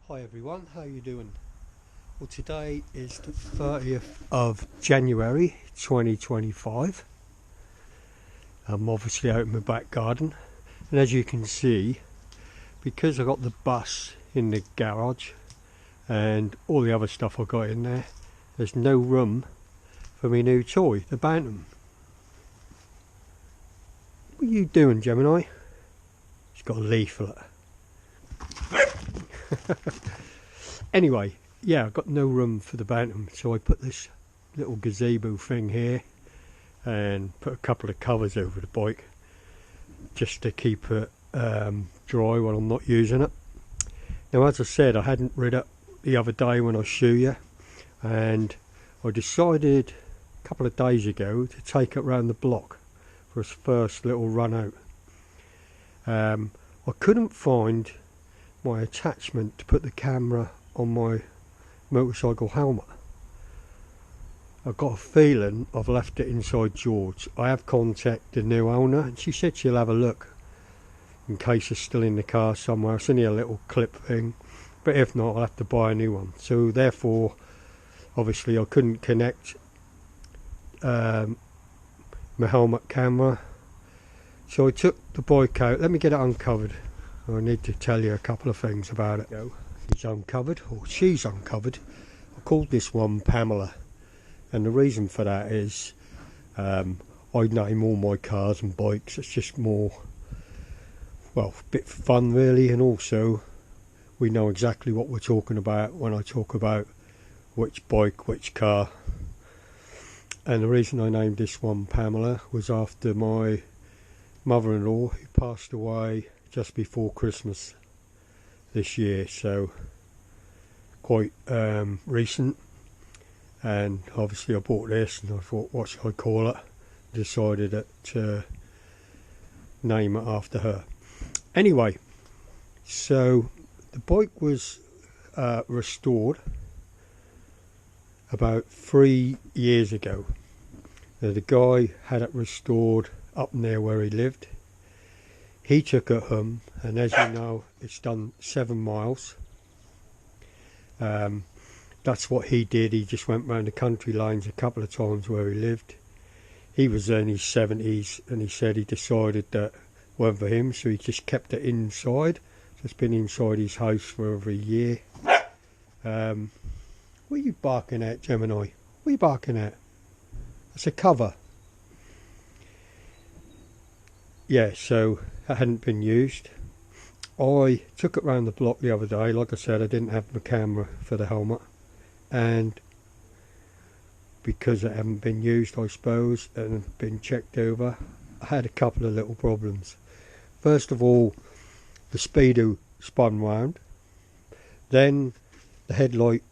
Hi everyone, how you doing? Well, today is the 30th of January 2025. I'm obviously out in my back garden, and as you can see, because I got the bus in the garage and all the other stuff I got in there, there's no room for my new toy, the Bantam. What are you doing, Gemini? It's got a leaflet. Anyway, yeah, I've got no room for the Bantam, so I put this little gazebo thing here and put a couple of covers over the bike just to keep it dry when I'm not using it. Now, as I said, I hadn't rid it the other day when I show you, and I decided a couple of days ago to take it round the block for its first little run out. I couldn't find my attachment to put the camera on my motorcycle helmet. I've got a feeling I've left it inside George. I have contacted the new owner and she said she'll have a look in case it's still in the car somewhere. It's only a little clip thing, but if not, I'll have to buy a new one. So therefore, obviously I couldn't connect my helmet camera, so I took the bike out. Let me get it uncovered. I need to tell you a couple of things about it. He's uncovered, or she's uncovered. I called this one Pamela, and the reason for that is I name all my cars and bikes. It's just more, well, a bit fun really, and also we know exactly what we're talking about when I talk about which bike, which car. And the reason I named this one Pamela was after my mother-in-law, who passed away just before Christmas this year, so quite recent. And obviously I bought this and I thought, what should I call it? Decided to name it after her. Anyway, so the bike was restored about 3 years ago. Now, the guy had it restored up near where he lived. He took it home, and as you know, it's done 7 miles. That's what he did. He just went round the country lines a couple of times where he lived. He was in his 70s, and he said he decided that wasn't for him, so he just kept it inside. So it's been inside his house for over a year. What are you barking at, Gemini? What are you barking at? It's a cover. Yeah, so it hadn't been used. I took it round the block the other day. Like I said, I didn't have the camera for the helmet, and because it hadn't been used, I suppose, and been checked over, I had a couple of little problems. First of all, the speedo spun round, then the headlight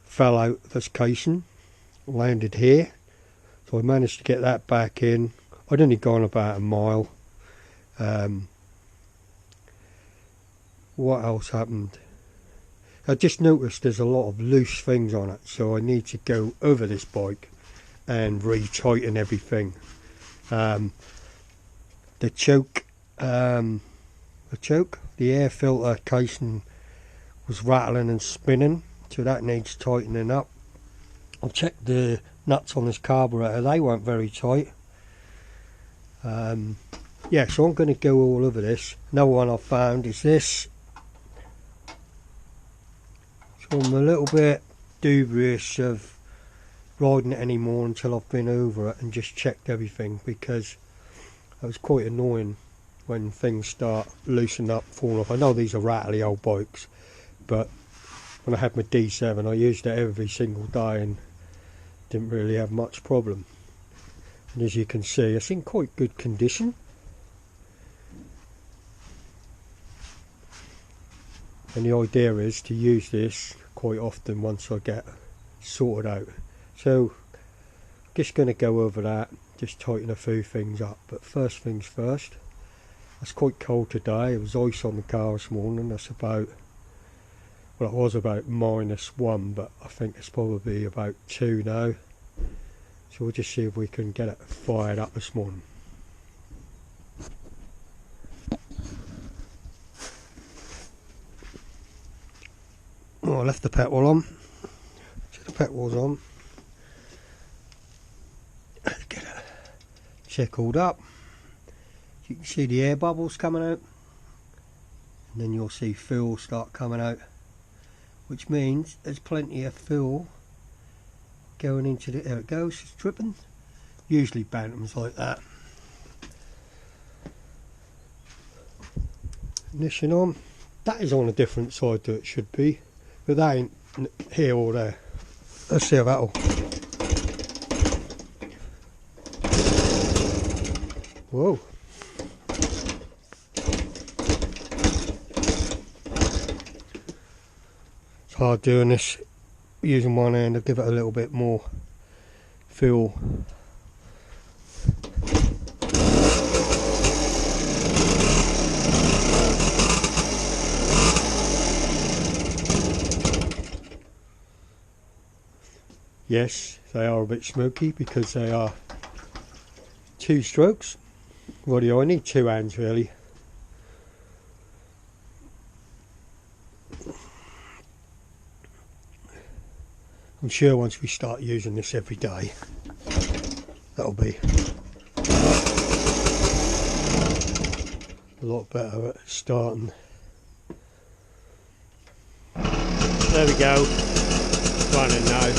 fell out of its casing, landed here, so I managed to get that back in. I'd only gone about a mile. What else happened? I just noticed there's a lot of loose things on it, so I need to go over this bike and re-tighten everything. The choke, the air filter casing was rattling and spinning, so that needs tightening up. I checked the nuts on this carburetor, they weren't very tight. Yeah, so I'm going to go all over this. Another one I found is this. So I'm a little bit dubious of riding it anymore until I've been over it and just checked everything, because it was quite annoying when things start loosening up, falling off. I know these are rattly old bikes, but when I had my D10 I used it every single day and didn't really have much problem. And as you can see, it's in quite good condition. And the idea is to use this quite often once I get sorted out. So just going to go over that, just tighten a few things up. But first things first, it's quite cold today. It was ice on the car this morning. That's about, well, it was about -1, but I think it's probably about 2 now. So we'll just see if we can get it fired up this morning. Oh, I left the petrol on. So the petrol's on. Let's get it checkled up. You can see the air bubbles coming out, and then you'll see fuel start coming out, which means there's plenty of fuel going into the, there it goes, it's dripping. Usually Bantams like that. Ignition on. That is on a different side to it should be, but that ain't here or there. Let's see how that'll. Whoa. It's hard doing this using one hand to give it a little bit more fuel. Yes, they are a bit smoky because they are 2 strokes. What do I need? 2 hands really. I'm sure once we start using this every day, that'll be a lot better at starting. There we go, running now.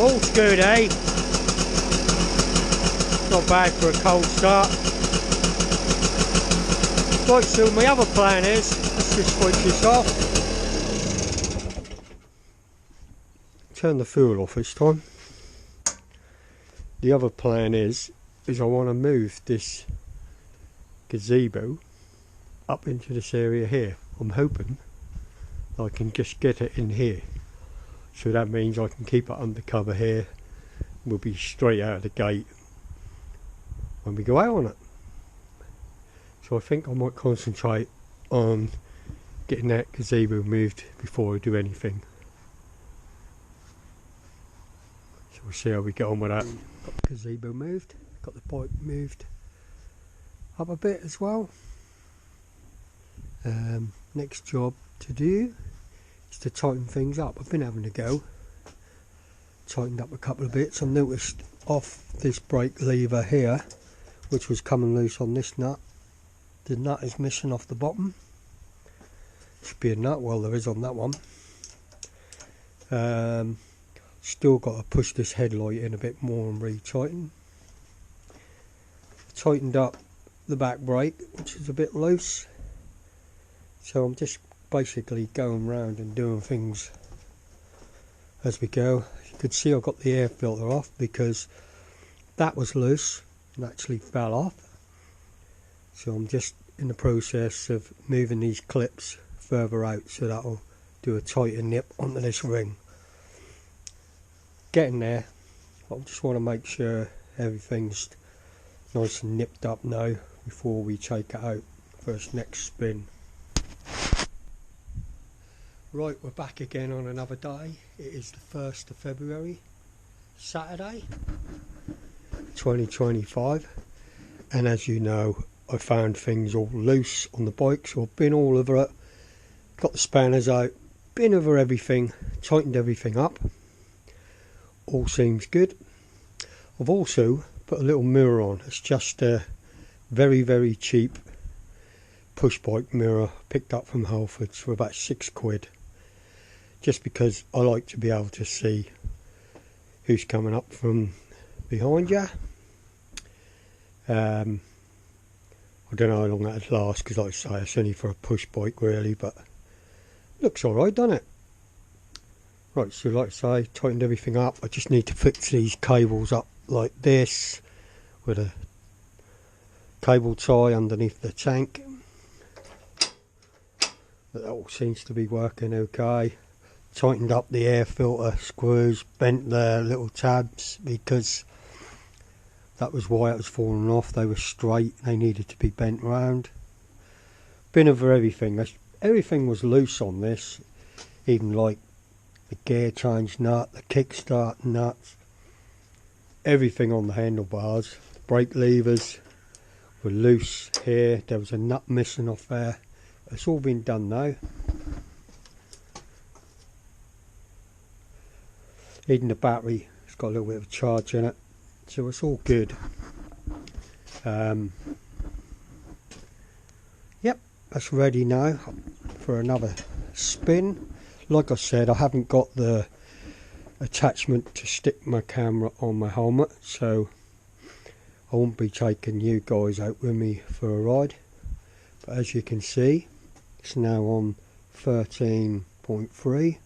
All's good, eh? Not bad for a cold start. Right, so my other plan is, let's just switch this off. Turn the fuel off this time. The other plan is I want to move this gazebo up into this area here. I'm hoping I can just get it in here. So that means I can keep it under cover here. We'll be straight out of the gate when we go out on it. So I think I might concentrate on getting that gazebo moved before I do anything. So we'll see how we get on with that. Got the gazebo moved, got the bike moved up a bit as well. Next job to do is to tighten things up. I've been having a go, tightened up a couple of bits. I've noticed off this brake lever here, which was coming loose on this nut, the nut is missing off the bottom. Should be a nut, well there is on that one. Still got to push this headlight in a bit more and re-tighten. Tightened up the back brake, which is a bit loose. So I'm just basically going round and doing things as we go. You could see I got the air filter off because that was loose and actually fell off. So I'm just in the process of moving these clips further out, so that'll do a tighter nip onto this ring. Getting there, but I just want to make sure everything's nice and nipped up now before we take it out for its next spin. Right, we're back again on another day. It is the 1st of February, Saturday 2025, and as you know, I found things all loose on the bike, so I've been all over it, got the spanners out, been over everything, tightened everything up. All seems good. I've also put a little mirror on. It's just a very cheap push bike mirror picked up from Halfords for about £6, just because I like to be able to see who's coming up from behind you. I don't know how long that'll last, because like I say, it's only for a push bike really, but looks alright, doesn't it? Right, so like I say, tightened everything up. I just need to fix these cables up like this with a cable tie underneath the tank. But that all seems to be working okay. Tightened up the air filter screws, bent the little tabs because that was why it was falling off. They were straight, they needed to be bent round. Been over everything. Everything was loose on this, even like the gear change nut, the kickstart nuts, everything on the handlebars, the brake levers were loose here. There was a nut missing off there. It's all been done now. Even the battery, it's got a little bit of charge in it, so it's all good. Yep, that's ready now for another spin. Like I said, I haven't got the attachment to stick my camera on my helmet, so I won't be taking you guys out with me for a ride. But as you can see, it's now on 13.3,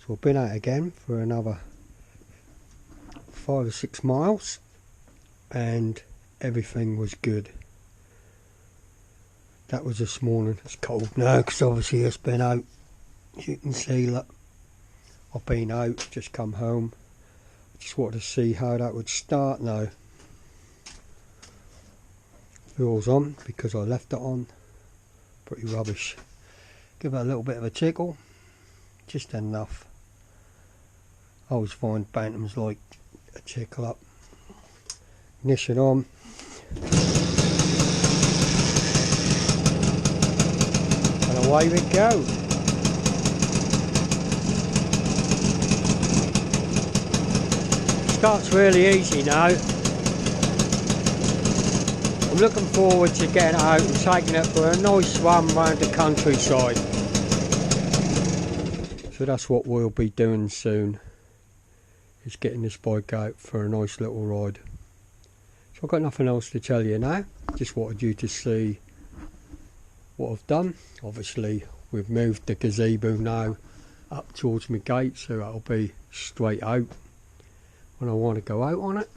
so I've been out again for another 5 or 6 miles and everything was good. That was this morning. It's cold now because obviously it's been out. As you can see, look, I've been out, just come home. I just wanted to see how that would start now. Fuel's on because I left it on. Pretty rubbish. Give it a little bit of a tickle, just enough. I always find Bantams like a tickle up. Ignition on. And away we go. Starts really easy now. I'm looking forward to getting out and taking it for a nice run round the countryside. So that's what we'll be doing soon, is getting this bike out for a nice little ride. So I've got nothing else to tell you now, just wanted you to see what I've done. Obviously we've moved the gazebo now up towards my gate, so that'll be straight out when I want to go out on it.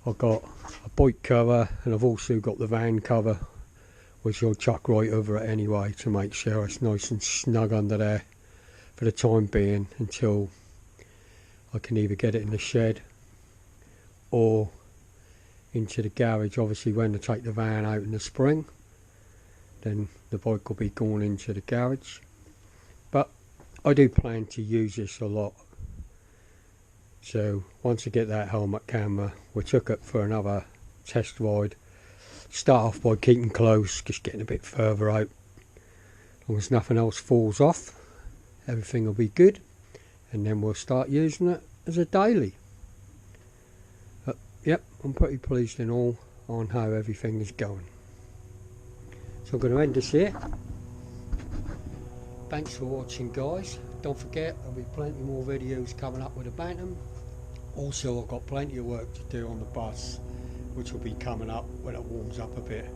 I've got a bike cover and I've also got the van cover, which I'll chuck right over it anyway to make sure it's nice and snug under there for the time being, until I can either get it in the shed or into the garage. Obviously when I take the van out in the spring, then the bike will be going into the garage. But I do plan to use this a lot. So once I get that helmet camera, we took it for another test ride. Start off by keeping close, just getting a bit further out. As long as nothing else falls off, everything will be good, and then we'll start using it as a daily. Yep, I'm pretty pleased in all on how everything is going. So I'm going to end this here. Thanks for watching, guys. Don't forget, there'll be plenty more videos coming up with the Bantam. Also, I've got plenty of work to do on the bus, which will be coming up when it warms up a bit.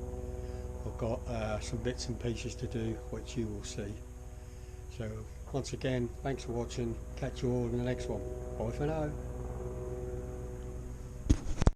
I've got some bits and pieces to do, which you will see. So once again, thanks for watching. Catch you all in the next one. Bye for now.